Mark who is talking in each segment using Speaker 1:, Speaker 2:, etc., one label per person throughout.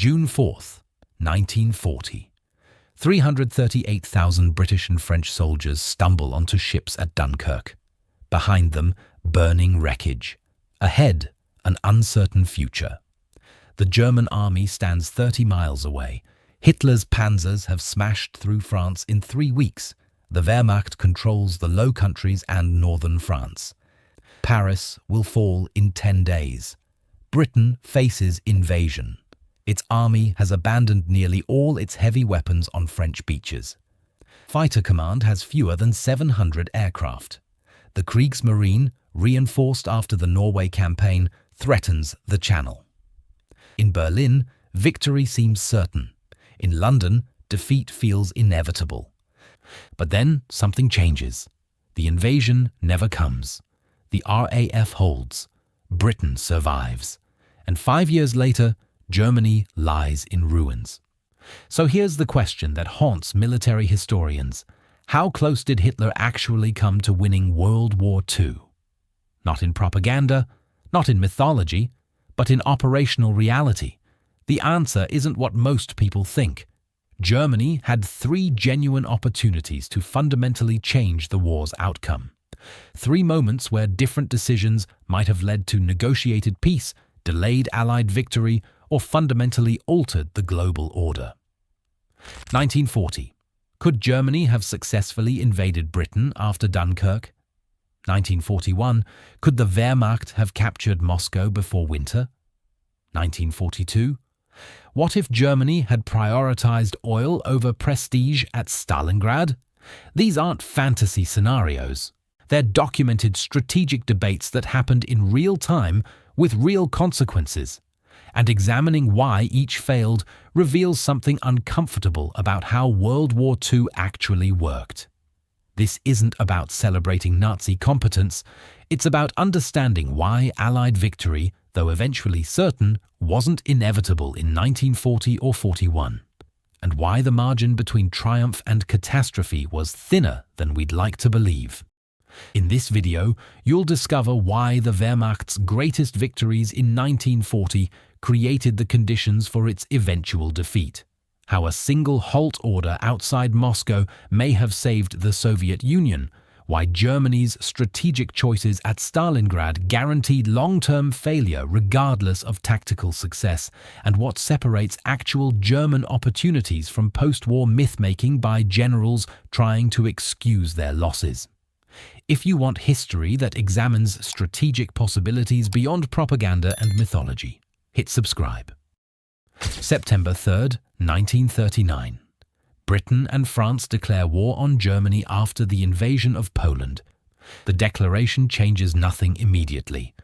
Speaker 1: June 4th, 1940. 338,000 British and French soldiers stumble onto ships at Dunkirk. Behind them, burning wreckage. Ahead, an uncertain future. The German army stands 30 miles away. Hitler's panzers have smashed through France in 3 weeks. The Wehrmacht controls the Low Countries and northern France. Paris will fall in 10 days. Britain faces invasion. Its army has abandoned nearly all its heavy weapons on French beaches. Fighter Command has fewer than 700 aircraft. The Kriegsmarine, reinforced after the Norway campaign, threatens the Channel. In Berlin, victory seems certain. In London, defeat feels inevitable. But then something changes. The invasion never comes. The RAF holds. Britain survives. And 5 years later, Germany lies in ruins. So here's the question that haunts military historians. How close did Hitler actually come to winning World War II? Not in propaganda, not in mythology, but in operational reality. The answer isn't what most people think. Germany had 3 genuine opportunities to fundamentally change the war's outcome. 3 moments where different decisions might have led to negotiated peace, delayed Allied victory, or fundamentally altered the global order. 1940. Could Germany have successfully invaded Britain after Dunkirk? 1941. Could the Wehrmacht have captured Moscow before winter? 1942. What if Germany had prioritized oil over prestige at Stalingrad? These aren't fantasy scenarios. They're documented strategic debates that happened in real time with real consequences. And examining why each failed reveals something uncomfortable about how World War II actually worked. This isn't about celebrating Nazi competence, it's about understanding why Allied victory, though eventually certain, wasn't inevitable in 1940 or 41, and why the margin between triumph and catastrophe was thinner than we'd like to believe. In this video, you'll discover why the Wehrmacht's greatest victories in 1940 created the conditions for its eventual defeat. How a single halt order outside Moscow may have saved the Soviet Union, why Germany's strategic choices at Stalingrad guaranteed long-term failure regardless of tactical success, and what separates actual German opportunities from post-war myth-making by generals trying to excuse their losses. If you want history that examines strategic possibilities beyond propaganda and mythology, hit subscribe. September 3rd, 1939. Britain and France declare war on Germany after the invasion of Poland. The declaration changes nothing immediately.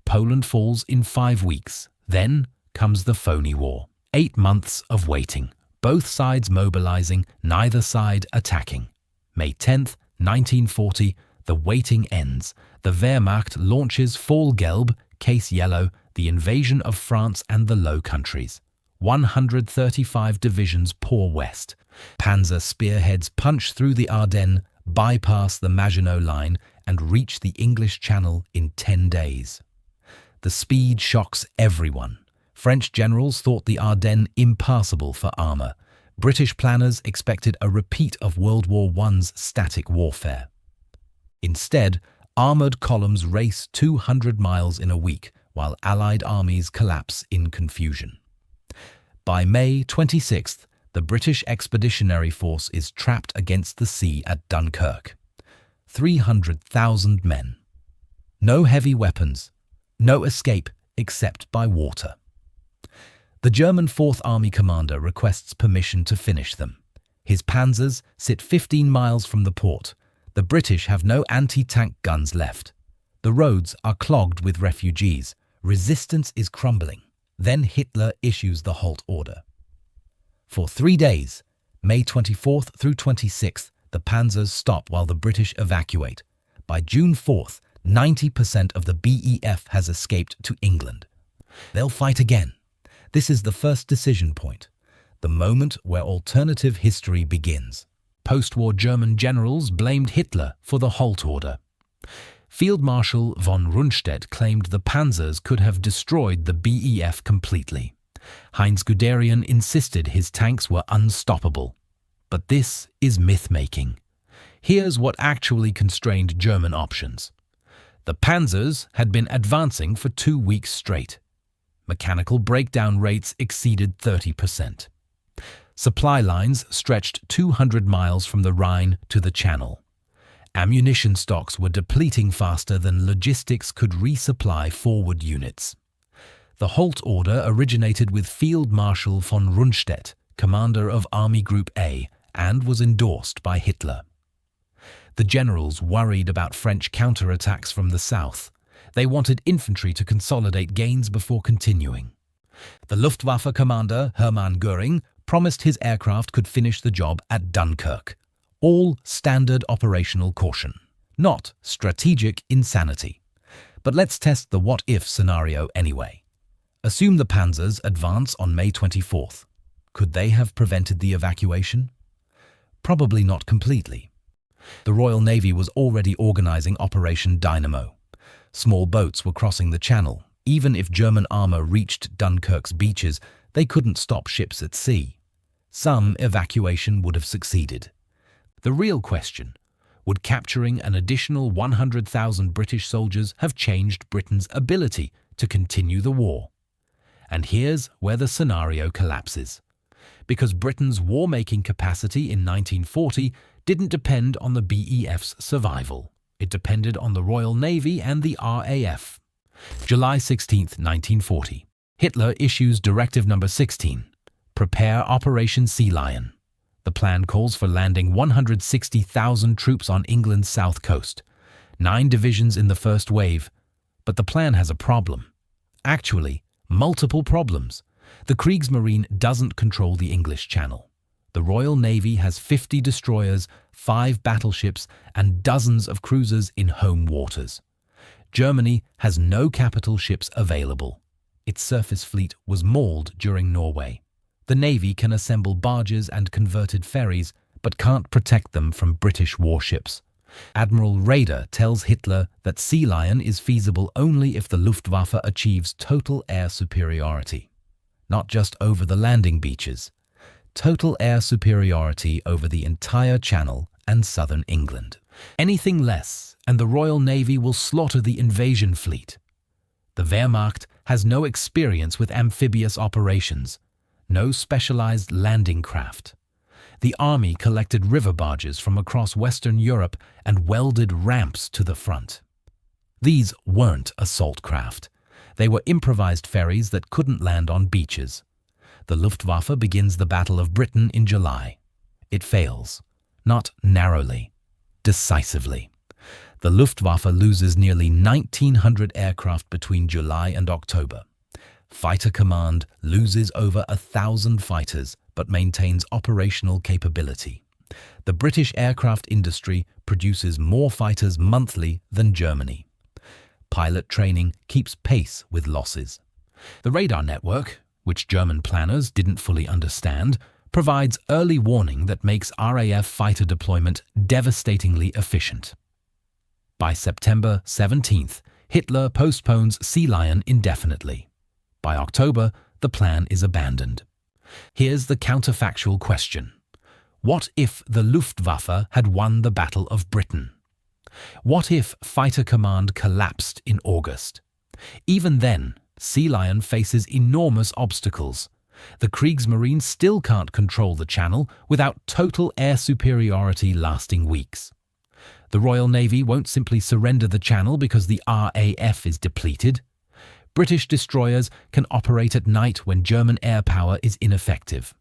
Speaker 1: Poland falls in 5 weeks. Then comes the phony war. 8 months of waiting. Both sides mobilizing, neither side attacking. May 10th, 1940, the waiting ends. The Wehrmacht launches Fall Gelb, Case Yellow, the invasion of France and the Low Countries. 135 divisions pour west. Panzer spearheads punch through the Ardennes, bypass the Maginot Line, and reach the English Channel in 10 days. The speed shocks everyone. French generals thought the Ardennes impassable for armor. British planners expected a repeat of World War I's static warfare. Instead, armored columns race 200 miles in a week, while Allied armies collapse in confusion. By May 26th, the British Expeditionary Force is trapped against the sea at Dunkirk. 300,000 men. No heavy weapons, no escape except by water. The German 4th Army commander requests permission to finish them. His panzers sit 15 miles from the port. The British have no anti-tank guns left. The roads are clogged with refugees. Resistance is crumbling. Then Hitler issues the halt order. For 3 days, May 24th through 26th, the panzers stop while the British evacuate. By June 4th, 90% of the BEF has escaped to England. They'll fight again. This is the first decision point, the moment where alternative history begins. Post-war German generals blamed Hitler for the halt order. Field Marshal von Rundstedt claimed the panzers could have destroyed the BEF completely. Heinz Guderian insisted his tanks were unstoppable. But this is myth-making. Here's what actually constrained German options. The Panzers had been advancing for 2 weeks straight. Mechanical breakdown rates exceeded 30%. Supply lines stretched 200 miles from the Rhine to the Channel. Ammunition stocks were depleting faster than logistics could resupply forward units. The halt order originated with Field Marshal von Rundstedt, commander of Army Group A, and was endorsed by Hitler. The generals worried about French counterattacks from the south. They wanted infantry to consolidate gains before continuing. The Luftwaffe commander, Hermann Göring, promised his aircraft could finish the job at Dunkirk. All standard operational caution, not strategic insanity. But let's test the what-if scenario anyway. Assume the Panzers advance on May 24th. Could they have prevented the evacuation? Probably not completely. The Royal Navy was already organizing Operation Dynamo. Small boats were crossing the Channel. Even if German armor reached Dunkirk's beaches, they couldn't stop ships at sea. Some evacuation would have succeeded. The real question, would capturing an additional 100,000 British soldiers have changed Britain's ability to continue the war? And here's where the scenario collapses. Because Britain's war-making capacity in 1940 didn't depend on the BEF's survival. It depended on the Royal Navy and the RAF. July 16, 1940. Hitler issues Directive No. 16. Prepare Operation Sea Lion. The plan calls for landing 160,000 troops on England's south coast, 9 divisions in the first wave. But the plan has a problem. Actually, multiple problems. The Kriegsmarine doesn't control the English Channel. The Royal Navy has 50 destroyers, 5 battleships, and dozens of cruisers in home waters. Germany has no capital ships available. Its surface fleet was mauled during Norway. The Navy can assemble barges and converted ferries, but can't protect them from British warships. Admiral Raeder tells Hitler that Sea Lion is feasible only if the Luftwaffe achieves total air superiority. Not just over the landing beaches. Total air superiority over the entire Channel and southern England. Anything less, and the Royal Navy will slaughter the invasion fleet. The Wehrmacht has no experience with amphibious operations. No specialized landing craft. The army collected river barges from across Western Europe and welded ramps to the front. These weren't assault craft. They were improvised ferries that couldn't land on beaches. The Luftwaffe begins the Battle of Britain in July. It fails. Not narrowly. Decisively. The Luftwaffe loses nearly 1,900 aircraft between July and October. Fighter Command loses over 1,000 fighters but maintains operational capability. The British aircraft industry produces more fighters monthly than Germany. Pilot training keeps pace with losses. The radar network, which German planners didn't fully understand, provides early warning that makes RAF fighter deployment devastatingly efficient. By September 17th, Hitler postpones Sea Lion indefinitely. By October, the plan is abandoned. Here's the counterfactual question. What if the Luftwaffe had won the Battle of Britain? What if Fighter Command collapsed in August? Even then, Sea Lion faces enormous obstacles. The Kriegsmarine still can't control the Channel without total air superiority lasting weeks. The Royal Navy won't simply surrender the Channel because the RAF is depleted. British destroyers can operate at night when German air power is ineffective.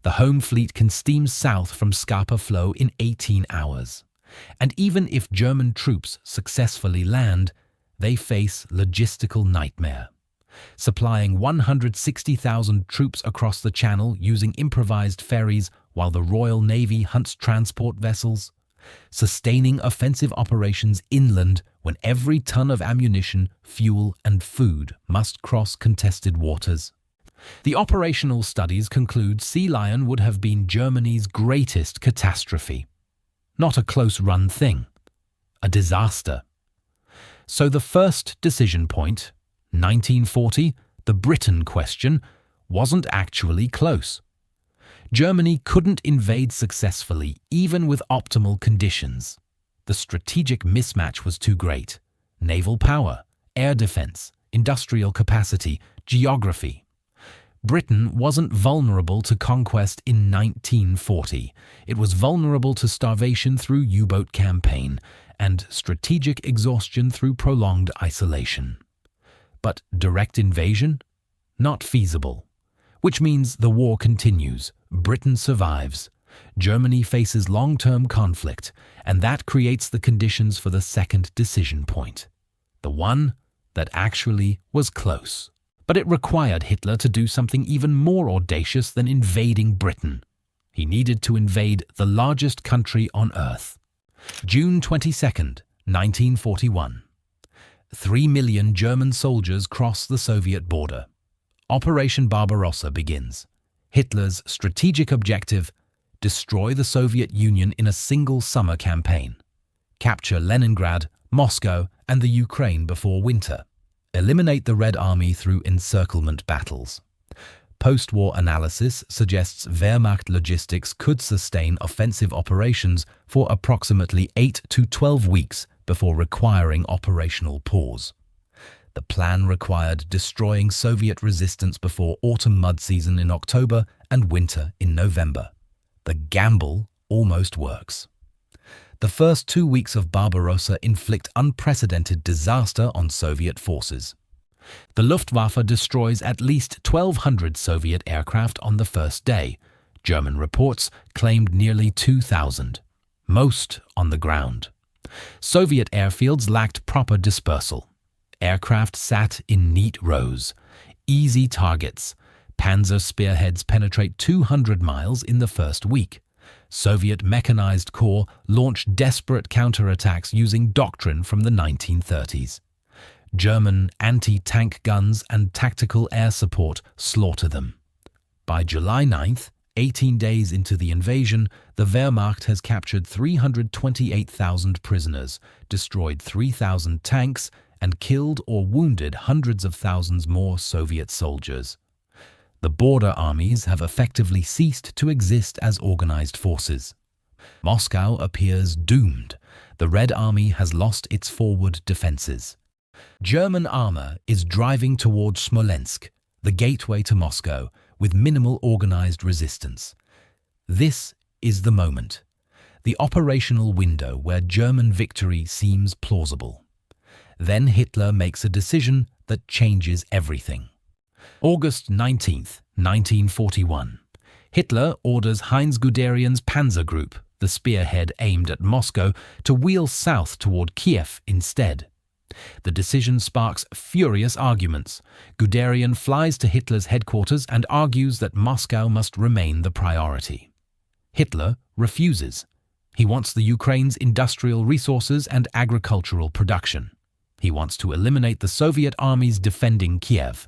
Speaker 1: The home fleet can steam south from Scapa Flow in 18 hours. And even if German troops successfully land, they face logistical nightmare. Supplying 160,000 troops across the Channel using improvised ferries while the Royal Navy hunts transport vessels. Sustaining offensive operations inland when every ton of ammunition, fuel and food must cross contested waters. The operational studies conclude Sea Lion would have been Germany's greatest catastrophe. Not a close-run thing. A disaster. So the first decision point, 1940, the Britain question, wasn't actually close. Germany couldn't invade successfully even with optimal conditions. The strategic mismatch was too great. Naval power, air defense, industrial capacity, geography. Britain wasn't vulnerable to conquest in 1940. It was vulnerable to starvation through U-boat campaign and strategic exhaustion through prolonged isolation. But direct invasion? Not feasible. Which means the war continues, Britain survives, Germany faces long-term conflict, and that creates the conditions for the second decision point. The one that actually was close. But it required Hitler to do something even more audacious than invading Britain. He needed to invade the largest country on Earth. June 22nd, 1941. 3 million German soldiers cross the Soviet border. Operation Barbarossa begins. Hitler's strategic objective: destroy the Soviet Union in a single summer campaign. Capture Leningrad, Moscow, and the Ukraine before winter. Eliminate the Red Army through encirclement battles. Post-war analysis suggests Wehrmacht logistics could sustain offensive operations for approximately 8 to 12 weeks before requiring operational pause. The plan required destroying Soviet resistance before autumn mud season in October and winter in November. The gamble almost works. The first 2 weeks of Barbarossa inflict unprecedented disaster on Soviet forces. The Luftwaffe destroys at least 1,200 Soviet aircraft on the first day. German reports claimed nearly 2,000, most on the ground. Soviet airfields lacked proper dispersal. Aircraft sat in neat rows. Easy targets. Panzer spearheads penetrate 200 miles in the first week. Soviet mechanized corps launched desperate counterattacks using doctrine from the 1930s. German anti-tank guns and tactical air support slaughter them. By July 9th, 18 days into the invasion, the Wehrmacht has captured 328,000 prisoners, destroyed 3,000 tanks, and killed or wounded hundreds of thousands more Soviet soldiers. The border armies have effectively ceased to exist as organized forces. Moscow appears doomed. The Red Army has lost its forward defenses. German armor is driving toward Smolensk, the gateway to Moscow, with minimal organized resistance. This is the moment, the operational window where German victory seems plausible. Then Hitler makes a decision that changes everything. August 19th, 1941. Hitler orders Heinz Guderian's Panzer Group, the spearhead aimed at Moscow, to wheel south toward Kiev instead. The decision sparks furious arguments. Guderian flies to Hitler's headquarters and argues that Moscow must remain the priority. Hitler refuses. He wants the Ukraine's industrial resources and agricultural production. He wants to eliminate the Soviet armies defending Kiev.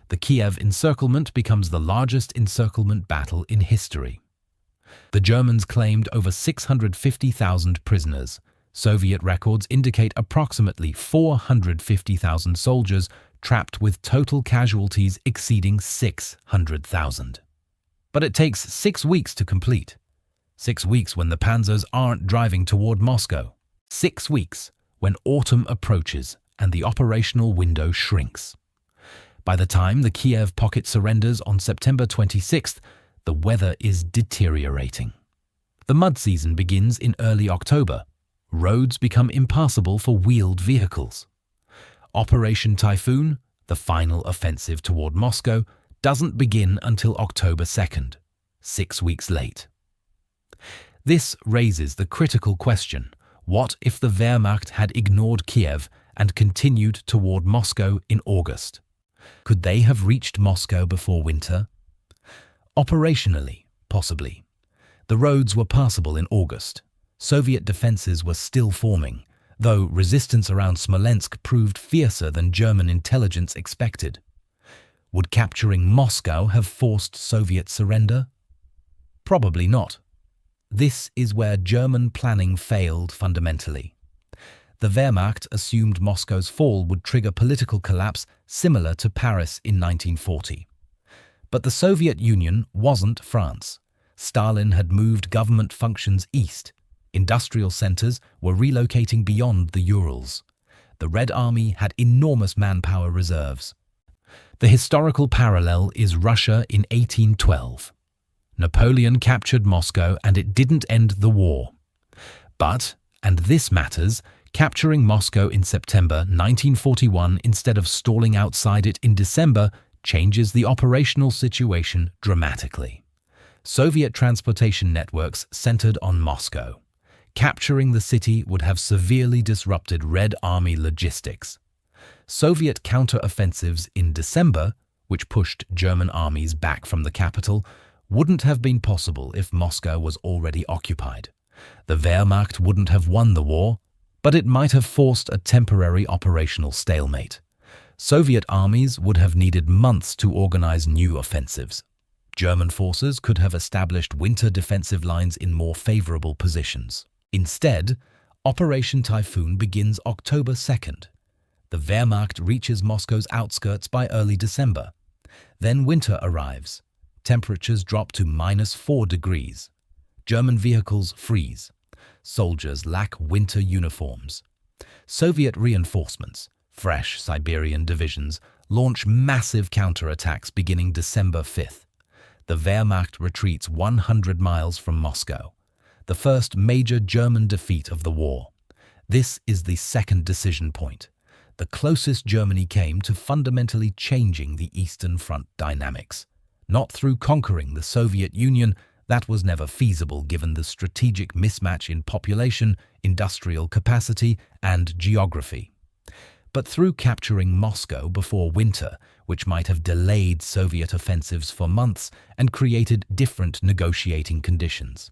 Speaker 1: The Kiev encirclement becomes the largest encirclement battle in history. The Germans claimed over 650,000 prisoners. Soviet records indicate approximately 450,000 soldiers trapped with total casualties exceeding 600,000. But it takes 6 weeks to complete. 6 weeks when the panzers aren't driving toward Moscow. 6 weeks when autumn approaches and the operational window shrinks. By the time the Kiev pocket surrenders on September 26th, the weather is deteriorating. The mud season begins in early October. Roads become impassable for wheeled vehicles. Operation Typhoon, the final offensive toward Moscow, doesn't begin until October 2nd, 6 weeks late. This raises the critical question: what if the Wehrmacht had ignored Kiev and continued toward Moscow in August? Could they have reached Moscow before winter? Operationally, possibly. The roads were passable in August. Soviet defenses were still forming, though resistance around Smolensk proved fiercer than German intelligence expected. Would capturing Moscow have forced Soviet surrender? Probably not. This is where German planning failed fundamentally. The Wehrmacht assumed Moscow's fall would trigger political collapse similar to Paris in 1940. But the Soviet Union wasn't France. Stalin had moved government functions east. Industrial centers were relocating beyond the Urals. The Red Army had enormous manpower reserves. The historical parallel is Russia in 1812. Napoleon captured Moscow and it didn't end the war. But, and this matters, capturing Moscow in September 1941 instead of stalling outside it in December changes the operational situation dramatically. Soviet transportation networks centered on Moscow. Capturing the city would have severely disrupted Red Army logistics. Soviet counter-offensives in December, which pushed German armies back from the capital, wouldn't have been possible if Moscow was already occupied. The Wehrmacht wouldn't have won the war, but it might have forced a temporary operational stalemate. Soviet armies would have needed months to organize new offensives. German forces could have established winter defensive lines in more favorable positions. Instead, Operation Typhoon begins October 2nd. The Wehrmacht reaches Moscow's outskirts by early December. Then winter arrives. Temperatures drop to -4 degrees. German vehicles freeze. Soldiers lack winter uniforms. Soviet reinforcements, fresh Siberian divisions, launch massive counterattacks beginning December 5th. The Wehrmacht retreats 100 miles from Moscow, the first major German defeat of the war. This is the second decision point, the closest Germany came to fundamentally changing the Eastern Front dynamics. Not through conquering the Soviet Union, that was never feasible given the strategic mismatch in population, industrial capacity, and geography. But through capturing Moscow before winter, which might have delayed Soviet offensives for months and created different negotiating conditions.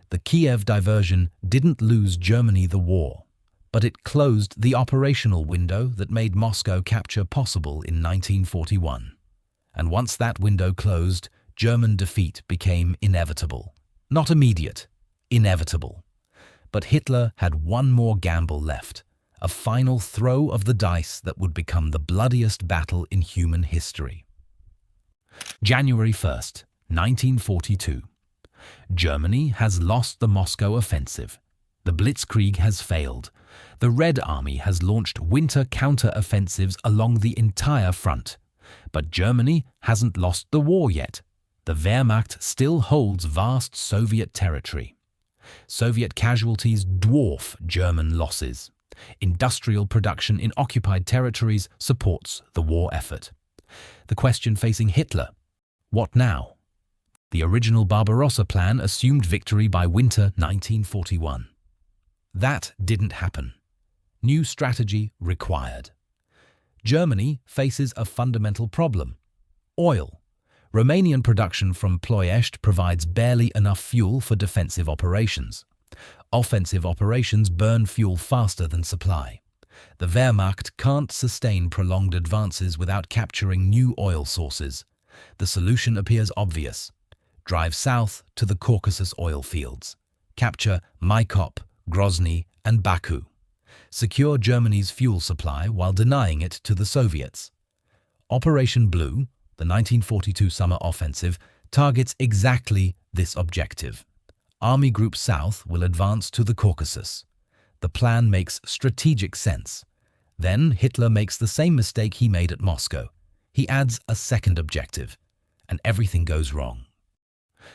Speaker 1: The Kiev Diversion didn't lose Germany the war, but it closed the operational window that made Moscow capture possible in 1941. And once that window closed, German defeat became inevitable. Not immediate, inevitable. But Hitler had one more gamble left, a final throw of the dice that would become the bloodiest battle in human history. January 1st, 1942. Germany has lost the Moscow offensive. The Blitzkrieg has failed. The Red Army has launched winter counter-offensives along the entire front. But Germany hasn't lost the war yet. The Wehrmacht still holds vast Soviet territory. Soviet casualties dwarf German losses. Industrial production in occupied territories supports the war effort. The question facing Hitler: what now? The original Barbarossa plan assumed victory by winter 1941. That didn't happen. New strategy required. Germany faces a fundamental problem: oil. Romanian production from Ploiești provides barely enough fuel for defensive operations. Offensive operations burn fuel faster than supply. The Wehrmacht can't sustain prolonged advances without capturing new oil sources. The solution appears obvious. Drive south to the Caucasus oil fields. Capture Maikop, Grozny, and Baku. Secure Germany's fuel supply while denying it to the Soviets. Operation Blue, the 1942 summer offensive, targets exactly this objective. Army Group South will advance to the Caucasus. The plan makes strategic sense. Then Hitler makes the same mistake he made at Moscow. He adds a second objective, and everything goes wrong.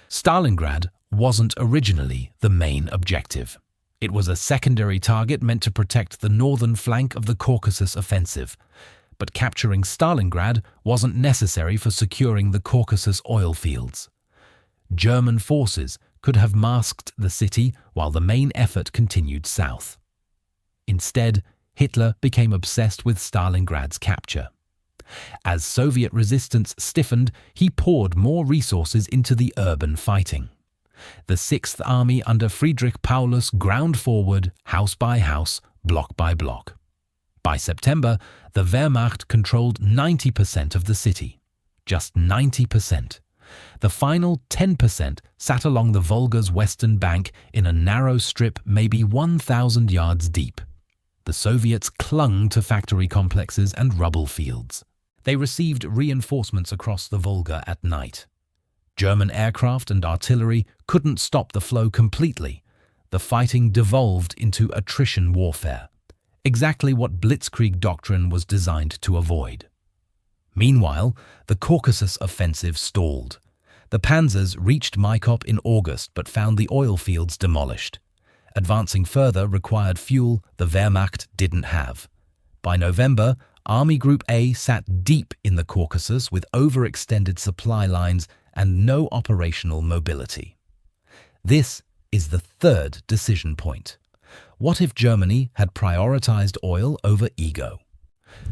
Speaker 1: Stalingrad wasn't originally the main objective. It was a secondary target meant to protect the northern flank of the Caucasus offensive. But capturing Stalingrad wasn't necessary for securing the Caucasus oil fields. German forces could have masked the city while the main effort continued south. Instead, Hitler became obsessed with Stalingrad's capture. As Soviet resistance stiffened, he poured more resources into the urban fighting. The Sixth Army under Friedrich Paulus ground forward, house by house, block by block. By September, the Wehrmacht controlled 90% of the city. Just 90%. The final 10% sat along the Volga's western bank in a narrow strip maybe 1,000 yards deep. The Soviets clung to factory complexes and rubble fields. They received reinforcements across the Volga at night. German aircraft and artillery couldn't stop the flow completely. The fighting devolved into attrition warfare, exactly what Blitzkrieg doctrine was designed to avoid. Meanwhile, the Caucasus offensive stalled. The Panzers reached Mykop in August but found the oil fields demolished. Advancing further required fuel the Wehrmacht didn't have. By November, Army Group A sat deep in the Caucasus with overextended supply lines and no operational mobility. This is the third decision point. What if Germany had prioritized oil over ego?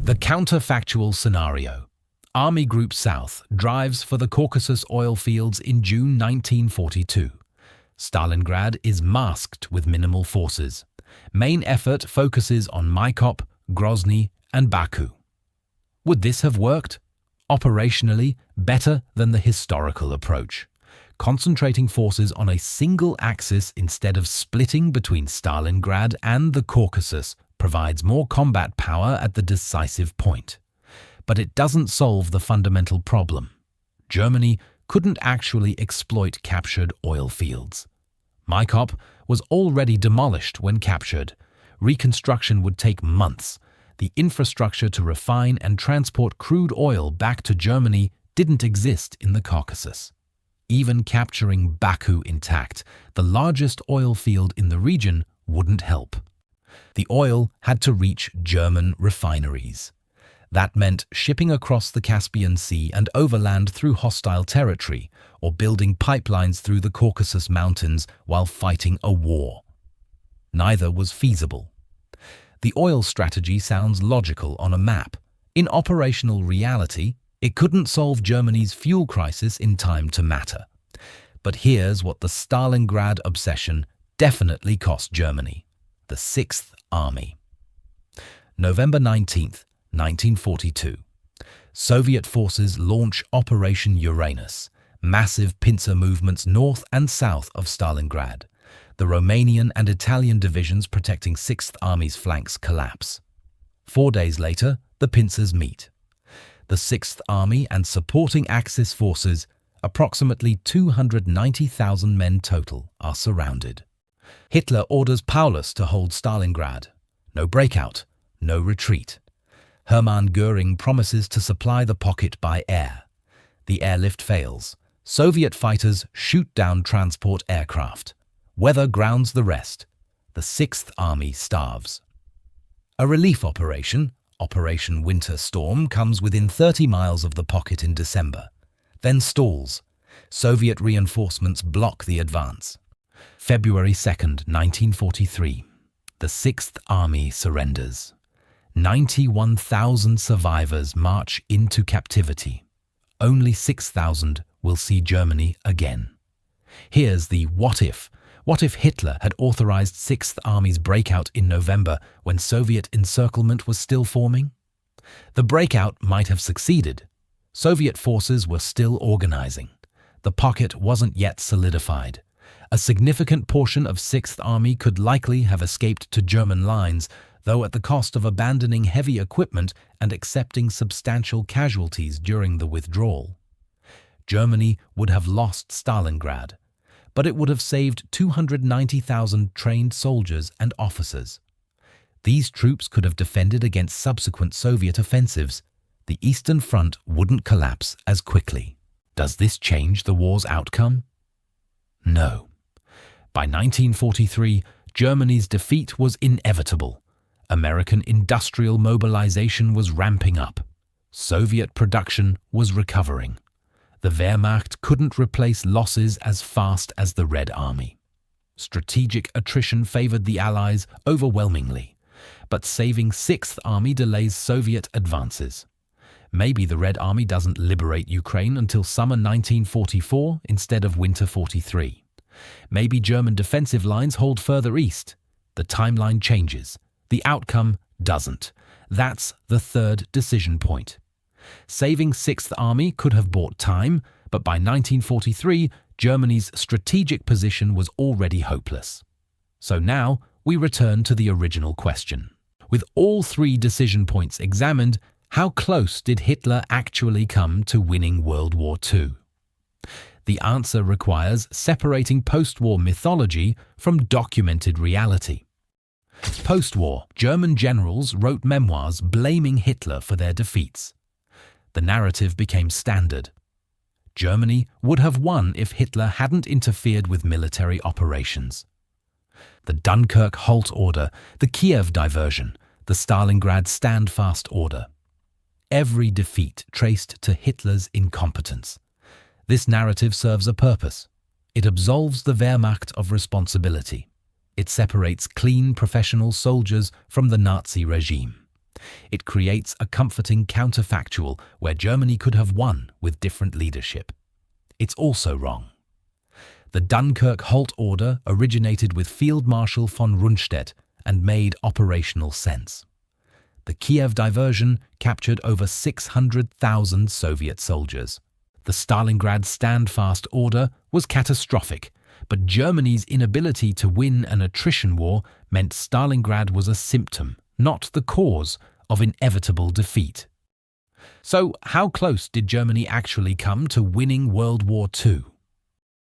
Speaker 1: The counterfactual scenario. Army Group South drives for the Caucasus oil fields in June 1942. Stalingrad is masked with minimal forces. Main effort focuses on Mykop, Grozny, and Baku. Would this have worked? Operationally, better than the historical approach. Concentrating forces on a single axis instead of splitting between Stalingrad and the Caucasus provides more combat power at the decisive point. But it doesn't solve the fundamental problem. Germany couldn't actually exploit captured oil fields. Mykop was already demolished when captured. Reconstruction would take months. The infrastructure to refine and transport crude oil back to Germany didn't exist in the Caucasus. Even capturing Baku intact, the largest oil field in the region, wouldn't help. The oil had to reach German refineries. That meant shipping across the Caspian Sea and overland through hostile territory, or building pipelines through the Caucasus Mountains while fighting a war. Neither was feasible. The oil strategy sounds logical on a map. In operational reality, it couldn't solve Germany's fuel crisis in time to matter. But here's what the Stalingrad Obsession definitely cost Germany: the Sixth Army. November 19th, 1942. Soviet forces launch Operation Uranus, massive pincer movements north and south of Stalingrad. The Romanian and Italian divisions protecting 6th Army's flanks collapse. 4 days later, the pincers meet. The 6th Army and supporting Axis forces, approximately 290,000 men total, are surrounded. Hitler orders Paulus to hold Stalingrad. No breakout, no retreat. Hermann Göring promises to supply the pocket by air. The airlift fails. Soviet fighters shoot down transport aircraft. Weather grounds the rest. The 6th Army starves. A relief operation, Operation Winter Storm, comes within 30 miles of the pocket in December, then stalls. Soviet reinforcements block the advance. February 2nd, 1943. The 6th Army surrenders. 91,000 survivors march into captivity. Only 6,000 will see Germany again. Here's the what if. What if Hitler had authorized 6th Army's breakout in November when Soviet encirclement was still forming? The breakout might have succeeded. Soviet forces were still organizing. The pocket wasn't yet solidified. A significant portion of 6th Army could likely have escaped to German lines, though at the cost of abandoning heavy equipment and accepting substantial casualties during the withdrawal. Germany would have lost Stalingrad, but it would have saved 290,000 trained soldiers and officers. These troops could have defended against subsequent Soviet offensives. The Eastern Front wouldn't collapse as quickly. Does this change the war's outcome? No. By 1943, Germany's defeat was inevitable. American industrial mobilization was ramping up. Soviet production was recovering. The Wehrmacht couldn't replace losses as fast as the Red Army. Strategic attrition favored the Allies overwhelmingly, but saving 6th Army delays Soviet advances. Maybe the Red Army doesn't liberate Ukraine until summer 1944 instead of winter 43. Maybe German defensive lines hold further east. The timeline changes. The outcome doesn't. That's the third decision point. Saving 6th Army could have bought time, but by 1943, Germany's strategic position was already hopeless. So now we return to the original question. With all three decision points examined, How close did Hitler actually come to winning World War II? The answer requires separating post-war mythology from documented reality. Post-war, German generals wrote memoirs blaming Hitler for their defeats. The narrative became standard. Germany would have won if Hitler hadn't interfered with military operations. The Dunkirk halt order, the Kiev Diversion, the Stalingrad stand-fast order. Every defeat traced to Hitler's incompetence. This narrative serves a purpose. It absolves the Wehrmacht of responsibility. It separates clean professional soldiers from the Nazi regime. It creates a comforting counterfactual where Germany could have won with different leadership. It's also wrong. The Dunkirk halt order originated with Field Marshal von Rundstedt and made operational sense. The Kiev Diversion captured over 600,000 Soviet soldiers. The Stalingrad stand-fast order was catastrophic, but Germany's inability to win an attrition war meant Stalingrad was a symptom, not the cause, of inevitable defeat. So, how close did Germany actually come to winning World War II?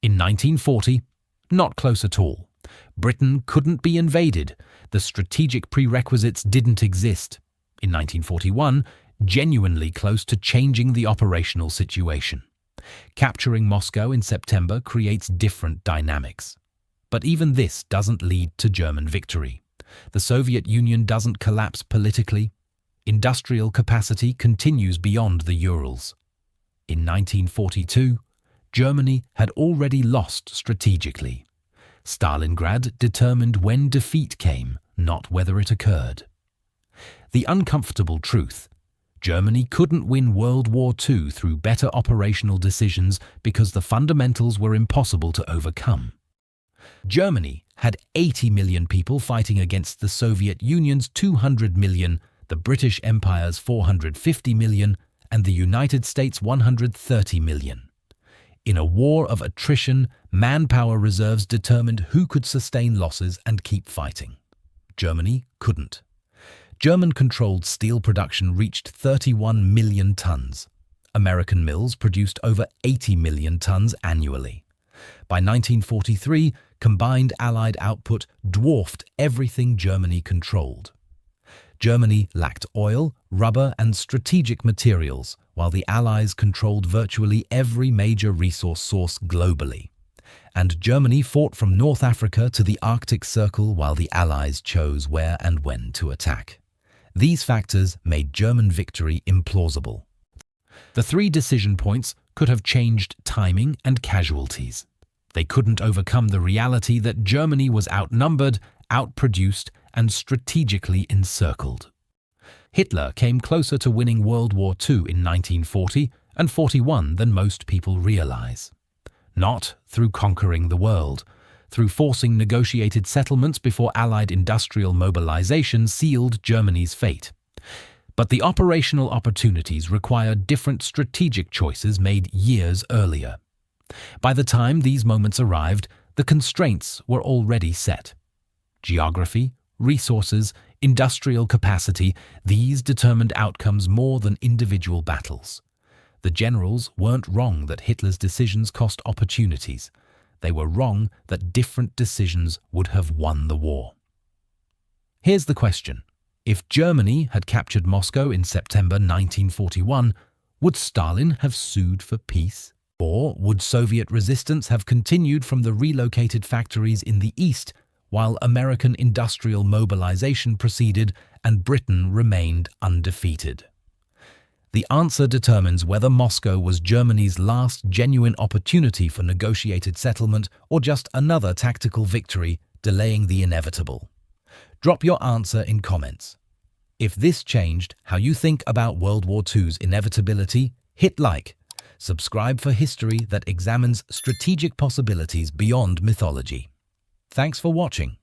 Speaker 1: In 1940, not close at all. Britain couldn't be invaded. The strategic prerequisites didn't exist. In 1941, genuinely close to changing the operational situation. Capturing Moscow in September creates different dynamics. But even this doesn't lead to German victory. The Soviet Union doesn't collapse politically. Industrial capacity continues beyond the Urals. In 1942, Germany had already lost strategically. Stalingrad determined when defeat came, not whether it occurred. The uncomfortable truth: Germany couldn't win World War II through better operational decisions because the fundamentals were impossible to overcome. Germany had 80 million people fighting against the Soviet Union's 200 million, the British Empire's 450 million, and the United States' 130 million. In a war of attrition, manpower reserves determined who could sustain losses and keep fighting. Germany couldn't. German-controlled steel production reached 31 million tons. American mills produced over 80 million tons annually. By 1943, combined Allied output dwarfed everything Germany controlled. Germany lacked oil, rubber, and strategic materials, while the Allies controlled virtually every major resource source globally. And Germany fought from North Africa to the Arctic Circle while the Allies chose where and when to attack. These factors made German victory implausible. The three decision points could have changed timing and casualties. They couldn't overcome the reality that Germany was outnumbered, outproduced, and strategically encircled. Hitler came closer to winning World War II in 1940 and 41 than most people realize. Not through conquering the world, through forcing negotiated settlements before Allied industrial mobilization sealed Germany's fate. But the operational opportunities required different strategic choices made years earlier. By the time these moments arrived, the constraints were already set. Geography, resources, industrial capacity, these determined outcomes more than individual battles. The generals weren't wrong that Hitler's decisions cost opportunities. They were wrong that different decisions would have won the war. Here's the question. If Germany had captured Moscow in September 1941, would Stalin have sued for peace? Or would Soviet resistance have continued from the relocated factories in the east while American industrial mobilization proceeded and Britain remained undefeated? The answer determines whether Moscow was Germany's last genuine opportunity for negotiated settlement or just another tactical victory delaying the inevitable. Drop your answer in comments. If this changed how you think about World War II's inevitability, hit like. Subscribe for history that examines strategic possibilities beyond mythology. Thanks for watching.